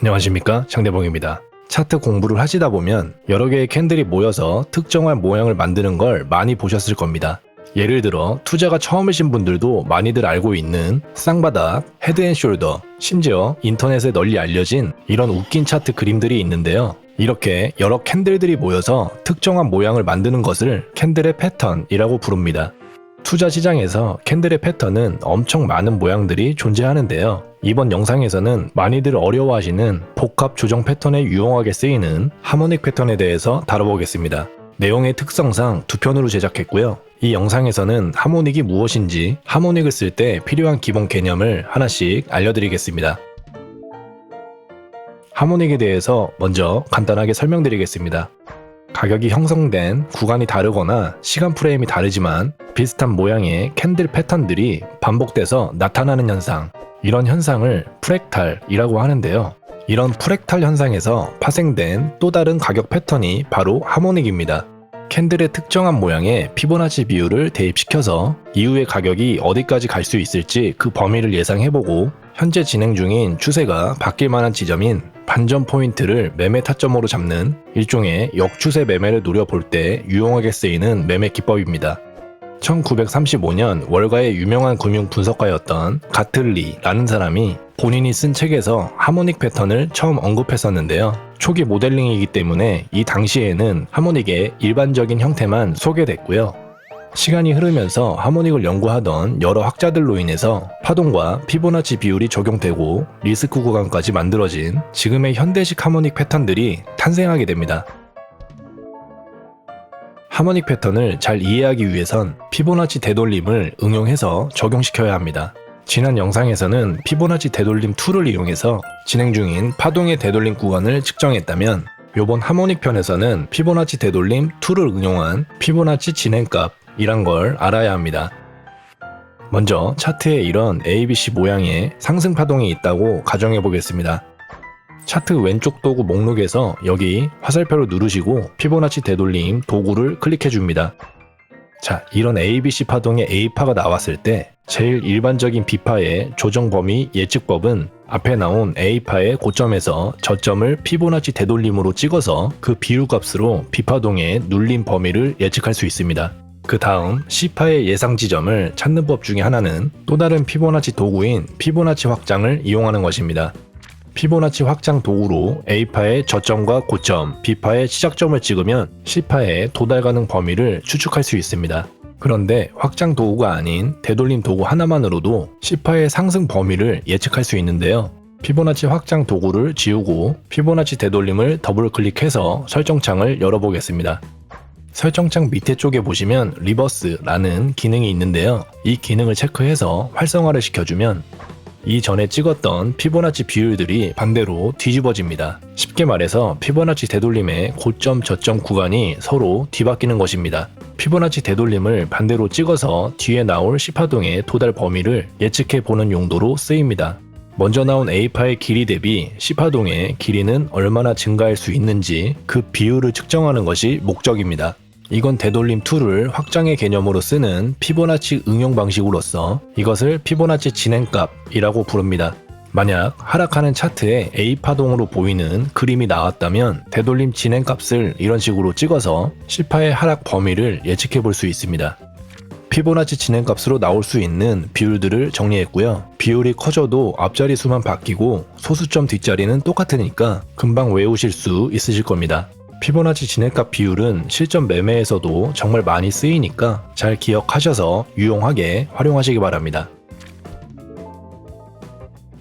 안녕하십니까, 장대봉입니다. 차트 공부를 하시다 보면 여러 개의 캔들이 모여서 특정한 모양을 만드는 걸 많이 보셨을 겁니다. 예를 들어 투자가 처음이신 분들도 많이들 알고 있는 쌍바닥, 헤드앤숄더, 심지어 인터넷에 널리 알려진 이런 웃긴 차트 그림들이 있는데요. 이렇게 여러 캔들들이 모여서 특정한 모양을 만드는 것을 캔들의 패턴이라고 부릅니다. 투자 시장에서 캔들의 패턴은 엄청 많은 모양들이 존재하는데요. 이번 영상에서는 많이들 어려워하시는 복합 조정 패턴에 유용하게 쓰이는 하모닉 패턴에 대해서 다뤄보겠습니다. 내용의 특성상 두 편으로 제작했고요. 이 영상에서는 하모닉이 무엇인지, 하모닉을 쓸 때 필요한 기본 개념을 하나씩 알려드리겠습니다. 하모닉에 대해서 먼저 간단하게 설명드리겠습니다. 가격이 형성된 구간이 다르거나 시간 프레임이 다르지만 비슷한 모양의 캔들 패턴들이 반복돼서 나타나는 현상, 이런 현상을 프랙탈이라고 하는데요. 이런 프랙탈 현상에서 파생된 또 다른 가격 패턴이 바로 하모닉입니다. 캔들의 특정한 모양에 피보나치 비율을 대입시켜서 이후의 가격이 어디까지 갈 수 있을지 그 범위를 예상해보고 현재 진행 중인 추세가 바뀔 만한 지점인 반전 포인트를 매매 타점으로 잡는 일종의 역추세 매매를 노려볼 때 유용하게 쓰이는 매매 기법입니다. 1935년 월가의 유명한 금융 분석가였던 가틀리라는 사람이 본인이 쓴 책에서 하모닉 패턴을 처음 언급했었는데요. 초기 모델링이기 때문에 이 당시에는 하모닉의 일반적인 형태만 소개됐고요. 시간이 흐르면서 하모닉을 연구하던 여러 학자들로 인해서 파동과 피보나치 비율이 적용되고 리스크 구간까지 만들어진 지금의 현대식 하모닉 패턴들이 탄생하게 됩니다. 하모닉 패턴을 잘 이해하기 위해선 피보나치 되돌림을 응용해서 적용시켜야 합니다. 지난 영상에서는 피보나치 되돌림 툴을 이용해서 진행 중인 파동의 되돌림 구간을 측정했다면 요번 하모닉 편에서는 피보나치 되돌림 툴을 응용한 피보나치 진행값 이란 걸 알아야 합니다. 먼저 차트에 이런 ABC 모양의 상승 파동이 있다고 가정해 보겠습니다. 차트 왼쪽 도구 목록에서 여기 화살표를 누르시고 피보나치 되돌림 도구를 클릭해 줍니다. 자, 이런 ABC 파동의 A파가 나왔을 때 제일 일반적인 B파의 조정 범위 예측법은 앞에 나온 A파의 고점에서 저점을 피보나치 되돌림으로 찍어서 그 비율 값으로 B파동의 눌림 범위를 예측할 수 있습니다. 그 다음 C파의 예상 지점을 찾는 법 중에 하나는 또 다른 피보나치 도구인 피보나치 확장을 이용하는 것입니다. 피보나치 확장 도구로 A파의 저점과 고점, B파의 시작점을 찍으면 C파의 도달 가능 범위를 추측할 수 있습니다. 그런데 확장 도구가 아닌 되돌림 도구 하나만으로도 C파의 상승 범위를 예측할 수 있는데요. 피보나치 확장 도구를 지우고 피보나치 되돌림을 더블 클릭해서 설정창을 열어보겠습니다. 설정창 밑에 쪽에 보시면 리버스라는 기능이 있는데요. 이 기능을 체크해서 활성화를 시켜주면 이전에 찍었던 피보나치 비율들이 반대로 뒤집어집니다. 쉽게 말해서 피보나치 되돌림의 고점 저점 구간이 서로 뒤바뀌는 것입니다. 피보나치 되돌림을 반대로 찍어서 뒤에 나올 C파동의 도달 범위를 예측해 보는 용도로 쓰입니다. 먼저 나온 A파의 길이 대비 C파동의 길이는 얼마나 증가할 수 있는지 그 비율을 측정하는 것이 목적입니다. 이건 되돌림 툴을 확장의 개념으로 쓰는 피보나치 응용 방식으로서 이것을 피보나치 진행값이라고 부릅니다. 만약 하락하는 차트에 A파동으로 보이는 그림이 나왔다면 되돌림 진행값을 이런 식으로 찍어서 C파의 하락 범위를 예측해 볼 수 있습니다. 피보나치 진행값으로 나올 수 있는 비율들을 정리했고요. 비율이 커져도 앞자리 수만 바뀌고 소수점 뒷자리는 똑같으니까 금방 외우실 수 있으실 겁니다. 피보나치 진행값 비율은 실전 매매에서도 정말 많이 쓰이니까 잘 기억하셔서 유용하게 활용하시기 바랍니다.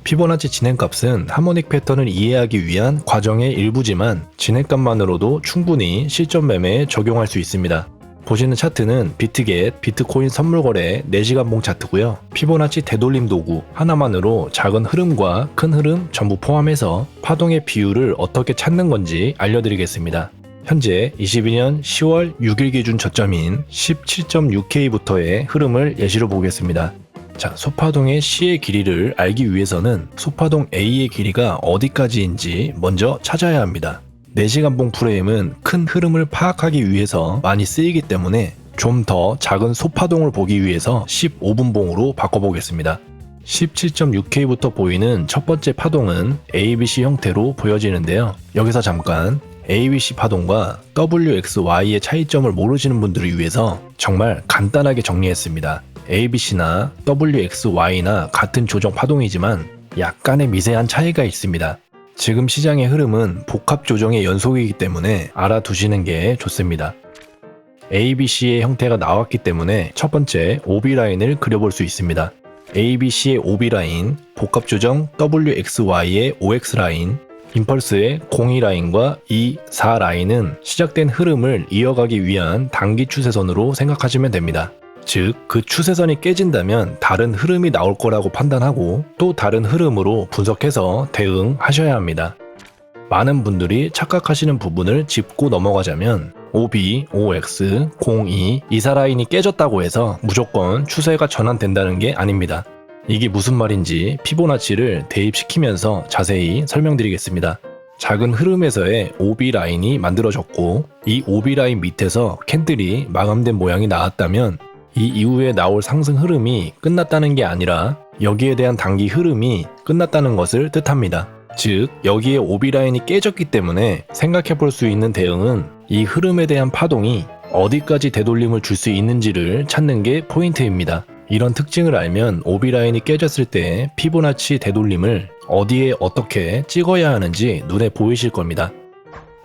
피보나치 진행값은 하모닉 패턴을 이해하기 위한 과정의 일부지만 진행값만으로도 충분히 실전 매매에 적용할 수 있습니다. 보시는 차트는 비트겟, 비트코인 선물거래 4시간봉 차트고요. 피보나치 되돌림 도구 하나만으로 작은 흐름과 큰 흐름 전부 포함해서 파동의 비율을 어떻게 찾는 건지 알려드리겠습니다. 현재 22년 10월 6일 기준 저점인 17.6K부터의 흐름을 예시로 보겠습니다. 자, 소파동의 C의 길이를 알기 위해서는 소파동 A의 길이가 어디까지인지 먼저 찾아야 합니다. 4시간봉 프레임은 큰 흐름을 파악하기 위해서 많이 쓰이기 때문에 좀 더 작은 소파동을 보기 위해서 15분봉으로 바꿔보겠습니다. 17.6K부터 보이는 첫 번째 파동은 ABC 형태로 보여지는데요. 여기서 잠깐 ABC 파동과 WXY의 차이점을 모르시는 분들을 위해서 정말 간단하게 정리했습니다. ABC나 WXY나 같은 조정 파동이지만 약간의 미세한 차이가 있습니다. 지금 시장의 흐름은 복합 조정의 연속이기 때문에 알아두시는 게 좋습니다. ABC의 형태가 나왔기 때문에 첫 번째 OB라인을 그려볼 수 있습니다. ABC의 OB라인, 복합조정 WXY의 OX라인, 임펄스의 02라인과 4라인은 시작된 흐름을 이어가기 위한 단기 추세선으로 생각하시면 됩니다. 즉, 그 추세선이 깨진다면 다른 흐름이 나올 거라고 판단하고 또 다른 흐름으로 분석해서 대응하셔야 합니다. 많은 분들이 착각하시는 부분을 짚고 넘어가자면 OB, OX, 02, 24라인이 깨졌다고 해서 무조건 추세가 전환된다는 게 아닙니다. 이게 무슨 말인지 피보나치를 대입시키면서 자세히 설명드리겠습니다. 작은 흐름에서의 OB 라인이 만들어졌고 이 OB 라인 밑에서 캔들이 마감된 모양이 나왔다면 이 이후에 나올 상승 흐름이 끝났다는 게 아니라 여기에 대한 단기 흐름이 끝났다는 것을 뜻합니다. 즉, 여기에 OB 라인이 깨졌기 때문에 생각해 볼 수 있는 대응은 이 흐름에 대한 파동이 어디까지 되돌림을 줄 수 있는지를 찾는 게 포인트입니다. 이런 특징을 알면 OB 라인이 깨졌을 때 피보나치 되돌림을 어디에 어떻게 찍어야 하는지 눈에 보이실 겁니다.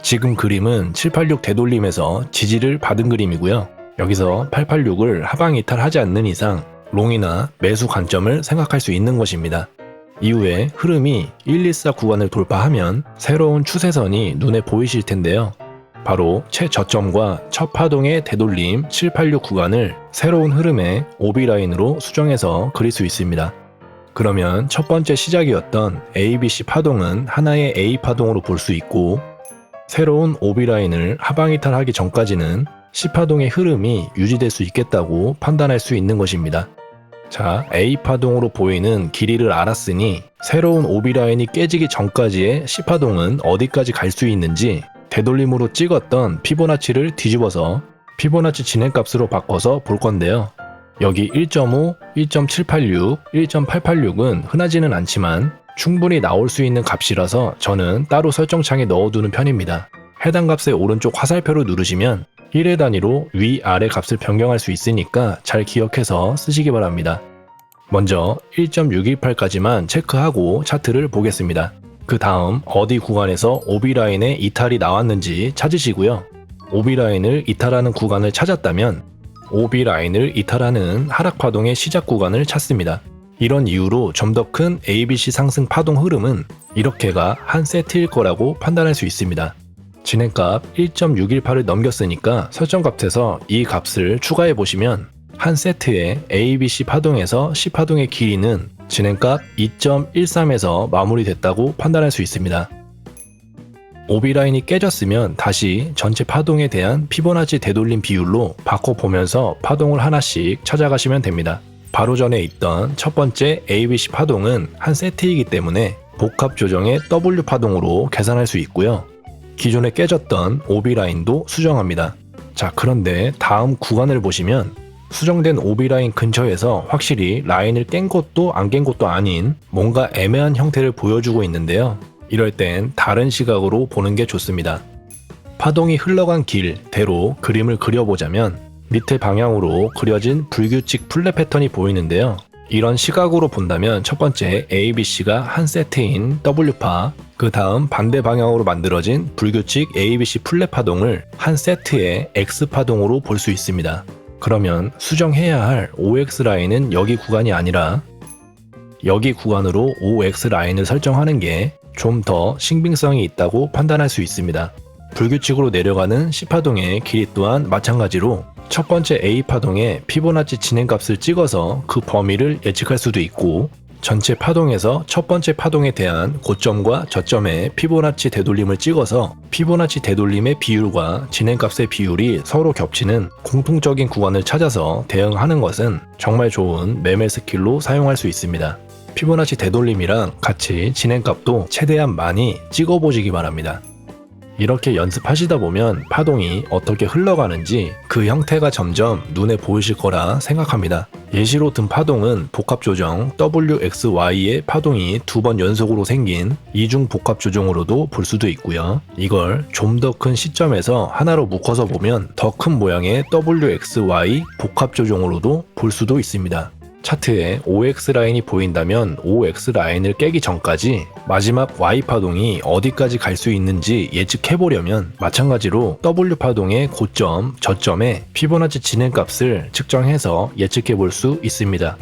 지금 그림은 786 되돌림에서 지지를 받은 그림이고요. 여기서 886을 하방 이탈하지 않는 이상 롱이나 매수 관점을 생각할 수 있는 것입니다. 이후에 흐름이 124 구간을 돌파하면 새로운 추세선이 눈에 보이실 텐데요. 바로 최저점과 첫 파동의 되돌림 786 구간을 새로운 흐름의 OB 라인으로 수정해서 그릴 수 있습니다. 그러면 첫 번째 시작이었던 ABC 파동은 하나의 A 파동으로 볼 수 있고 새로운 OB 라인을 하방 이탈하기 전까지는 C파동의 흐름이 유지될 수 있겠다고 판단할 수 있는 것입니다. 자, A파동으로 보이는 길이를 알았으니 새로운 OB 라인이 깨지기 전까지의 C파동은 어디까지 갈 수 있는지 되돌림으로 찍었던 피보나치를 뒤집어서 피보나치 진행값으로 바꿔서 볼 건데요. 여기 1.5, 1.786, 1.886은 흔하지는 않지만 충분히 나올 수 있는 값이라서 저는 따로 설정창에 넣어두는 편입니다. 해당 값의 오른쪽 화살표를 누르시면 1회 단위로 위아래 값을 변경할 수 있으니까 잘 기억해서 쓰시기 바랍니다. 먼저 1.618까지만 체크하고 차트를 보겠습니다. 그 다음 어디 구간에서 OB 라인에 이탈이 나왔는지 찾으시고요. OB 라인을 이탈하는 구간을 찾았다면 OB 라인을 이탈하는 하락 파동의 시작 구간을 찾습니다. 이런 이유로 좀 더 큰 ABC 상승 파동 흐름은 이렇게가 한 세트일 거라고 판단할 수 있습니다. 진행값 1.618을 넘겼으니까 설정값에서 이 값을 추가해 보시면 한 세트의 ABC 파동에서 C파동의 길이는 진행값 2.13에서 마무리됐다고 판단할 수 있습니다. OB 라인이 깨졌으면 다시 전체 파동에 대한 피보나치 되돌림 비율로 바꿔보면서 파동을 하나씩 찾아가시면 됩니다. 바로 전에 있던 첫 번째 ABC 파동은 한 세트이기 때문에 복합 조정의 W 파동으로 계산할 수 있고요. 기존에 깨졌던 OB 라인도 수정합니다. 자, 그런데 다음 구간을 보시면 수정된 OB 라인 근처에서 확실히 라인을 깬 것도 안 깬 것도 아닌 뭔가 애매한 형태를 보여주고 있는데요. 이럴 땐 다른 시각으로 보는 게 좋습니다. 파동이 흘러간 길대로 그림을 그려보자면 밑에 방향으로 그려진 불규칙 플랫 패턴이 보이는데요. 이런 시각으로 본다면 첫 번째 ABC가 한 세트인 W파, 그 다음 반대 방향으로 만들어진 불규칙 ABC 플랫 파동을 한 세트의 X파동으로 볼 수 있습니다. 그러면 수정해야 할 OX 라인은 여기 구간이 아니라 여기 구간으로 OX 라인을 설정하는 게 좀 더 신빙성이 있다고 판단할 수 있습니다. 불규칙으로 내려가는 C파동의 길이 또한 마찬가지로 첫 번째 A파동의 피보나치 진행값을 찍어서 그 범위를 예측할 수도 있고 전체 파동에서 첫 번째 파동에 대한 고점과 저점의 피보나치 되돌림을 찍어서 피보나치 되돌림의 비율과 진행값의 비율이 서로 겹치는 공통적인 구간을 찾아서 대응하는 것은 정말 좋은 매매 스킬로 사용할 수 있습니다. 피보나치 되돌림이랑 같이 진행값도 최대한 많이 찍어보시기 바랍니다. 이렇게 연습하시다 보면 파동이 어떻게 흘러가는지 그 형태가 점점 눈에 보이실 거라 생각합니다. 예시로 든 파동은 복합조정 WXY의 파동이 2번 연속으로 생긴 이중 복합조정으로도 볼 수도 있고요. 이걸 좀 더 큰 시점에서 하나로 묶어서 보면 더 큰 모양의 WXY 복합조정으로도 볼 수도 있습니다. 차트에 OX 라인이 보인다면 OX 라인을 깨기 전까지 마지막 Y 파동이 어디까지 갈 수 있는지 예측해 보려면 마찬가지로 W 파동의 고점, 저점에 피보나치 진행값을 측정해서 예측해 볼 수 있습니다.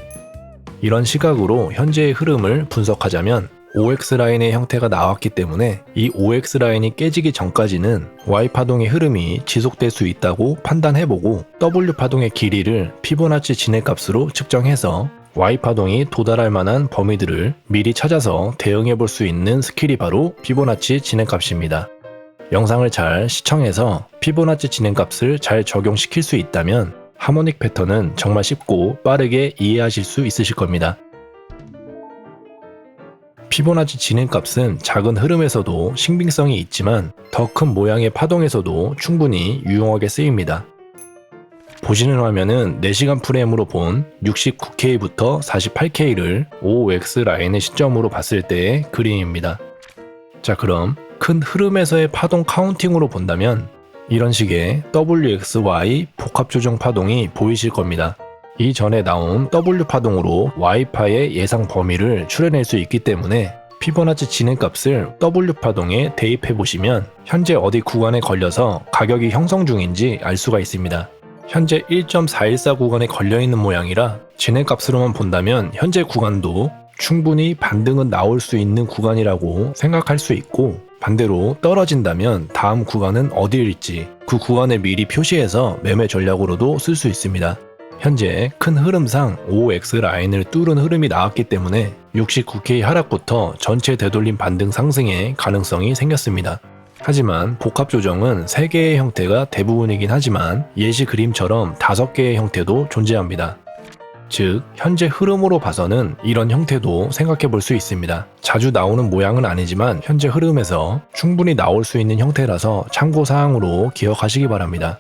이런 시각으로 현재의 흐름을 분석하자면 OX 라인의 형태가 나왔기 때문에 이 OX 라인이 깨지기 전까지는 Y 파동의 흐름이 지속될 수 있다고 판단해보고 W 파동의 길이를 피보나치 진행값으로 측정해서 Y 파동이 도달할 만한 범위들을 미리 찾아서 대응해볼 수 있는 스킬이 바로 피보나치 진행값입니다. 영상을 잘 시청해서 피보나치 진행값을 잘 적용시킬 수 있다면 하모닉 패턴은 정말 쉽고 빠르게 이해하실 수 있으실 겁니다. 피보나치 진행값은 작은 흐름에서도 신빙성이 있지만 더 큰 모양의 파동에서도 충분히 유용하게 쓰입니다. 보시는 화면은 4시간 프레임으로 본 69K부터 48K를 OX 라인의 시점으로 봤을 때의 그림입니다. 자, 그럼 큰 흐름에서의 파동 카운팅으로 본다면 이런 식의 WXY 복합조정 파동이 보이실 겁니다. 이전에 나온 W 파동으로 Y파의 예상 범위를 추려낼 수 있기 때문에 피보나치 진행값을 W 파동에 대입해 보시면 현재 어디 구간에 걸려서 가격이 형성 중인지 알 수가 있습니다. 현재 1.414 구간에 걸려있는 모양이라 진행값으로만 본다면 현재 구간도 충분히 반등은 나올 수 있는 구간이라고 생각할 수 있고, 반대로 떨어진다면 다음 구간은 어디일지 그 구간을 미리 표시해서 매매 전략으로도 쓸 수 있습니다. 현재 큰 흐름상 OX 라인을 뚫은 흐름이 나왔기 때문에 69K 하락부터 전체 되돌림 반등 상승의 가능성이 생겼습니다. 하지만 복합조정은 3개의 형태가 대부분이긴 하지만 예시 그림처럼 5개의 형태도 존재합니다. 즉, 현재 흐름으로 봐서는 이런 형태도 생각해 볼 수 있습니다. 자주 나오는 모양은 아니지만 현재 흐름에서 충분히 나올 수 있는 형태라서 참고사항으로 기억하시기 바랍니다.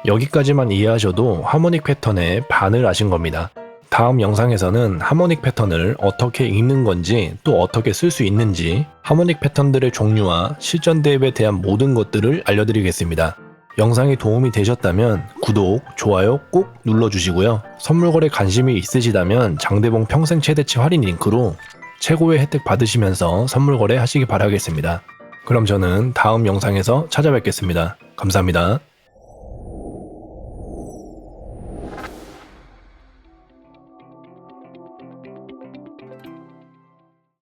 여기까지만 이해하셔도 하모닉 패턴의 반을 아신 겁니다. 다음 영상에서는 하모닉 패턴을 어떻게 읽는 건지 또 어떻게 쓸 수 있는지 하모닉 패턴들의 종류와 실전 대입에 대한 모든 것들을 알려드리겠습니다. 영상이 도움이 되셨다면 구독, 좋아요 꼭 눌러주시고요. 선물거래 관심이 있으시다면 장대봉 평생 최대치 할인 링크로 최고의 혜택 받으시면서 선물거래 하시기 바라겠습니다. 그럼 저는 다음 영상에서 찾아뵙겠습니다. 감사합니다.